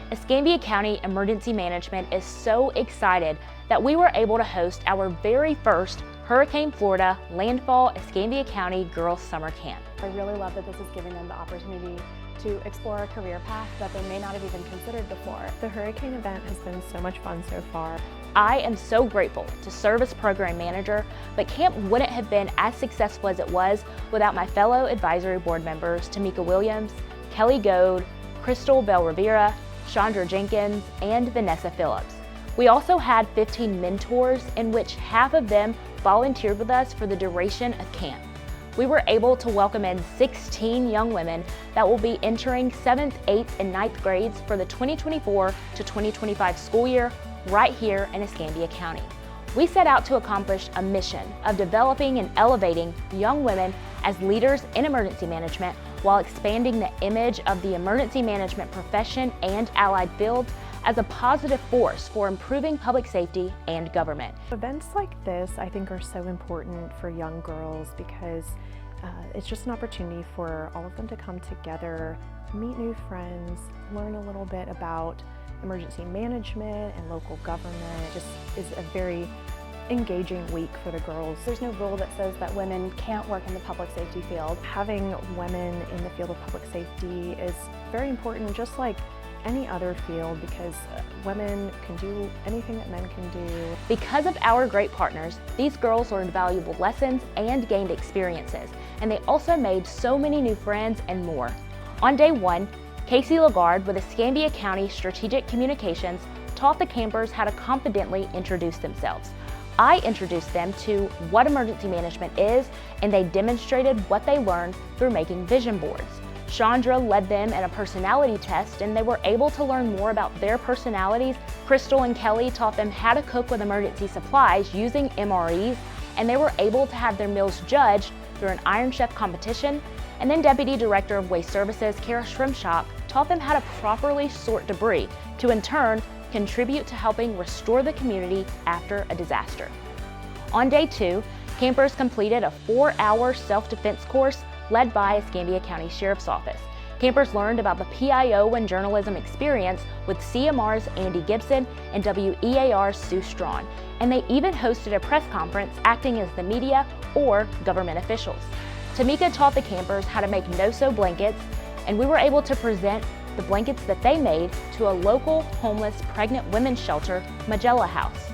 Escambia County Emergency Management is so excited that we were able to host our very first Hurricane Florida Landfall Escambia County Girls Summer Camp. I really love that this is giving them the opportunity to explore a career path that they may not have even considered before. The hurricane event has been so much fun so far. I am so grateful to serve as program manager, but camp wouldn't have been as successful as it was without my fellow advisory board members, Tamika Williams, Kelly Goad, Crystal Bell Rivera, Chandra Jenkins, and Vanessa Phillips. We also had 15 mentors, in which half of them volunteered with us for the duration of camp. We were able to welcome in 16 young women that will be entering 7th, 8th, and 9th grades for the 2024 to 2025 school year right here in Escambia County. We set out to accomplish a mission of developing and elevating young women as leaders in emergency management while expanding the image of the emergency management profession and allied fields as a positive force for improving public safety and government. Events like this, I think, are so important for young girls because it's just an opportunity for all of them to come together, meet new friends, learn a little bit about emergency management and local government. It just is a very engaging week for the girls. There's no rule that says that women can't work in the public safety field. Having women in the field of public safety is very important, just like any other field, because women can do anything that men can do. Because of our great partners, these girls learned valuable lessons and gained experiences, and they also made so many new friends and more. On day one, Casey Lagarde with Escambia County Strategic Communications taught the campers how to confidently introduce themselves. I introduced them to what emergency management is, and they demonstrated what they learned through making vision boards. Chandra led them in a personality test, and they were able to learn more about their personalities. Crystal and Kelly taught them how to cook with emergency supplies using MREs, and they were able to have their meals judged through an Iron Chef competition. And then Deputy Director of Waste Services, Kara Shrimshop, taught them how to properly sort debris to in turn contribute to helping restore the community after a disaster. On day two, campers completed a 4-hour self-defense course led by Escambia County Sheriff's Office. Campers learned about the PIO and journalism experience with CMR's Andy Gibson and WEAR's Sue Strawn, and they even hosted a press conference acting as the media or government officials. Tamika taught the campers how to make no-sew blankets, and we were able to present the blankets that they made to a local homeless pregnant women's shelter, Magella House.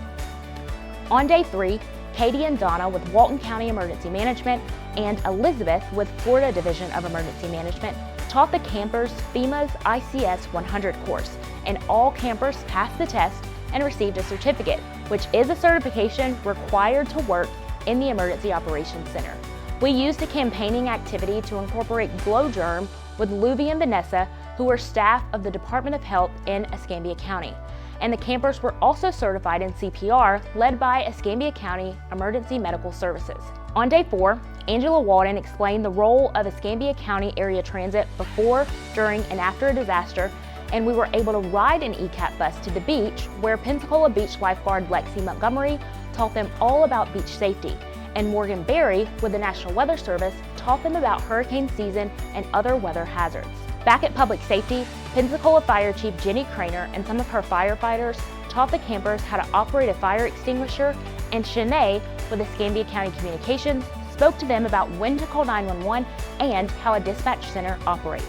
On day three, Katie and Donna with Walton County Emergency Management and Elizabeth with Florida Division of Emergency Management taught the campers FEMA's ICS 100 course, and all campers passed the test and received a certificate, which is a certification required to work in the Emergency Operations Center. We used a campaigning activity to incorporate Glow Germ with Luvi and Vanessa, who are staff of the Department of Health in Escambia County. And the campers were also certified in CPR, led by Escambia County Emergency Medical Services. On day four, Angela Walden explained the role of Escambia County Area Transit before, during, and after a disaster, and we were able to ride an ECAP bus to the beach, where Pensacola Beach lifeguard Lexi Montgomery taught them all about beach safety. And Morgan Berry with the National Weather Service taught them about hurricane season and other weather hazards. Back at Public Safety, Pensacola Fire Chief Jenny Craner and some of her firefighters taught the campers how to operate a fire extinguisher, and Shanae with Escambia County Communications spoke to them about when to call 911 and how a dispatch center operates.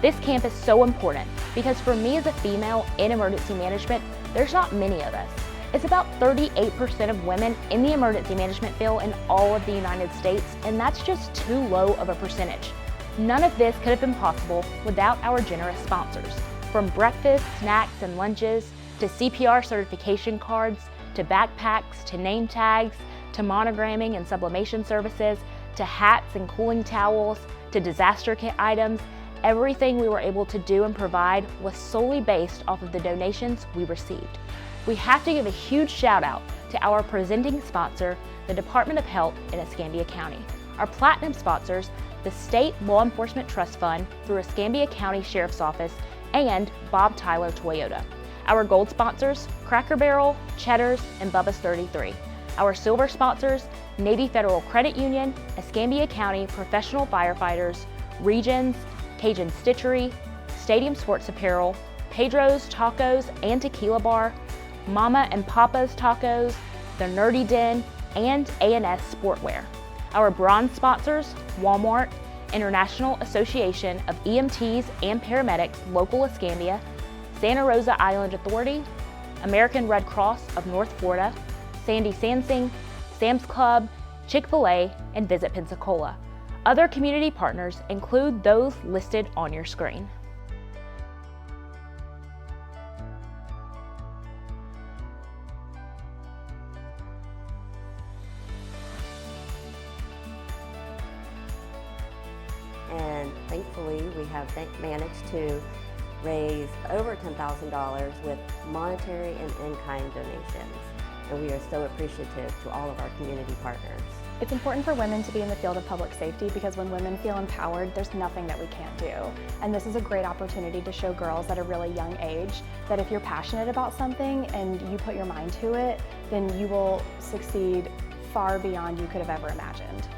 This camp is so important because for me as a female in emergency management, there's not many of us. It's about 38% of women in the emergency management field in all of the United States, and that's just too low of a percentage. None of this could have been possible without our generous sponsors. From breakfast, snacks, and lunches, to CPR certification cards, to backpacks, to name tags, to monogramming and sublimation services, to hats and cooling towels, to disaster kit items, everything we were able to do and provide was solely based off of the donations we received. We have to give a huge shout out to our presenting sponsor, the Department of Health in Escambia County. Our platinum sponsors, the State Law Enforcement Trust Fund through Escambia County Sheriff's Office and Bob Tyler Toyota. Our gold sponsors, Cracker Barrel, Cheddar's, and Bubba's 33. Our silver sponsors, Navy Federal Credit Union, Escambia County Professional Firefighters, Regions, Cajun Stitchery, Stadium Sports Apparel, Pedro's Tacos and Tequila Bar, Mama and Papa's Tacos, The Nerdy Den, and A&S Sportwear. Our bronze sponsors, Walmart, International Association of EMTs and Paramedics, Local Escambia, Santa Rosa Island Authority, American Red Cross of North Florida, Sandy Sansing, Sam's Club, Chick-fil-A, and Visit Pensacola. Other community partners include those listed on your screen. And thankfully, we have managed to raise over $10,000 with monetary and in-kind donations. And we are so appreciative to all of our community partners. It's important for women to be in the field of public safety because when women feel empowered, there's nothing that we can't do. And this is a great opportunity to show girls at a really young age that if you're passionate about something and you put your mind to it, then you will succeed far beyond you could have ever imagined.